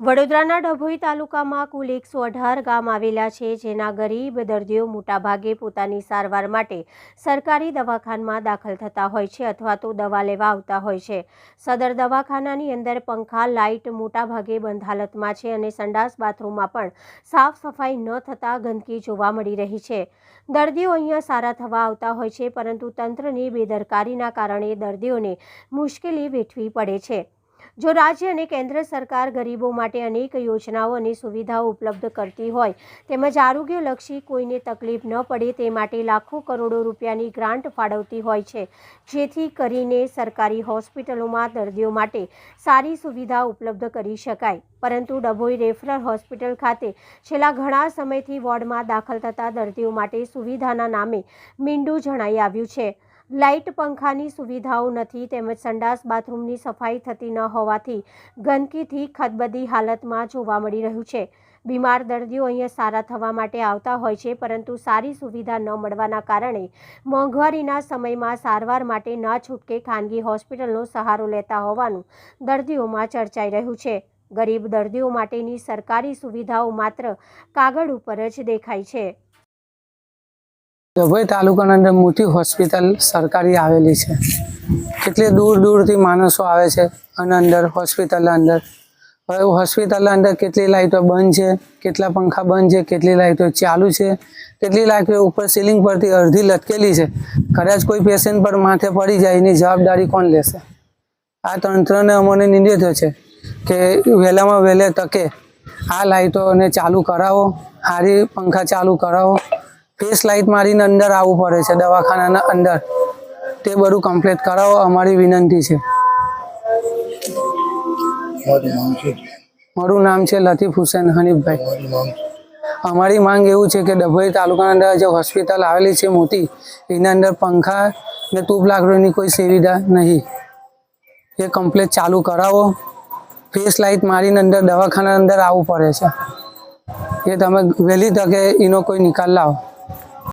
વડોદરાના ડભોઈ તાલુકામાં કુલ 118 ગામ આવેલા છે, જેના ગરીબ દર્દીઓ મોટાભાગે પોતાની સારવાર માટે સરકારી દવાખાનામાં દાખલ થતા હોય છે અથવા તો દવા લેવા આવતા હોય છે। સદર દવાખાનાની અંદર પંખા, લાઇટ મોટાભાગે બંધ હાલતમાં છે અને સંડાસ બાથરૂમમાં પણ સાફ સફાઈ ન થતાં ગંદકી જોવા મળી રહી છે। દર્દીઓ અહીંયા સારા થવા આવતા હોય છે, પરંતુ તંત્રની બેદરકારીના કારણે દર્દીઓને મુશ્કેલી વેઠવી પડે છે। જો રાજ્ય અને કેન્દ્ર સરકાર ગરીબો માટે અનેક યોજનાઓ અને સુવિધાઓ ઉપલબ્ધ કરતી હોય તેમજ આરોગ્યલક્ષી કોઈને તકલીફ ન પડે તે માટે લાખો કરોડો રૂપિયાની ગ્રાન્ટ ફાળવતી હોય છે, જેથી કરીને સરકારી હોસ્પિટલોમાં દર્દીઓ માટે સારી સુવિધા ઉપલબ્ધ કરી શકાય। પરંતુ ડભોઈ રેફરલ હોસ્પિટલ ખાતે છેલ્લા ઘણા સમયથી વોર્ડમાં દાખલ થતા દર્દીઓ માટે સુવિધાના નામે મીંડું જણાઈ આવ્યું છે। લાઇટ, પંખાની સુવિધાઓ નથી તેમજ સંડાસ બાથરૂમની સફાઈ થતી ન હોવાથી ગંદકીથી ખદબદી હાલતમાં જોવા મળી રહ્યું છે। બીમાર દર્દીઓ અહીંયા સારા થવા માટે આવતા હોય છે, પરંતુ સારી સુવિધા ન મળવાના કારણે મોંઘવારીના સમયમાં સારવાર માટે ના છૂટકે ખાનગી હોસ્પિટલનો સહારો લેતા હોવાનું દર્દીઓમાં ચર્ચાઈ રહ્યું છે। ગરીબ દર્દીઓ માટેની સરકારી સુવિધાઓ માત્ર કાગળ ઉપર જ દેખાય છે। ડભોઈ તાલુકાના અંદર મોટી હોસ્પિટલ સરકારી આવેલી છે। કેટલે દૂર દૂરથી માણસો આવે છે અને અંદર હોસ્પિટલના અંદર હવે હોસ્પિટલના અંદર કેટલી લાઇટો બંધ છે, કેટલા પંખા બંધ છે, કેટલી લાઇટો ચાલુ છે, કેટલી લાઇટો ઉપર સીલિંગ પરથી અડધી લટકેલી છે। કદાચ કોઈ પેશન્ટ પર માથે પડી જાય એની જવાબદારી કોણ લેશે? આ તંત્રને અમને નિવેદન છે કે વહેલામાં વહેલે તકે આ લાઇટોને ચાલુ કરાવો, સારી પંખા ચાલુ કરાવો, ફેસ લાઇટ મારીને અંદર આવવું પડે છે દવાખાનાના અંદર, તે બધું કમ્પ્લીટ કરાવો અમારી વિનંતી છે। મારું નામ છે લતીફ હુસૈન હનીફભાઈ। અમારી માંગ એવું છે કે ડભોઈ તાલુકાના અંદર જે હોસ્પિટલ આવેલી છે મોટી, એના અંદર પંખા ને ટ્યુબ લાકડીની કોઈ સુવિધા નહીં, એ કમ્પ્લીટ ચાલુ કરાવો। ફેસ લાઇટ મારીને અંદર દવાખાના અંદર આવવું પડે છે, એ તમે વહેલી તકે એનો કોઈ નિકાલ લાવો।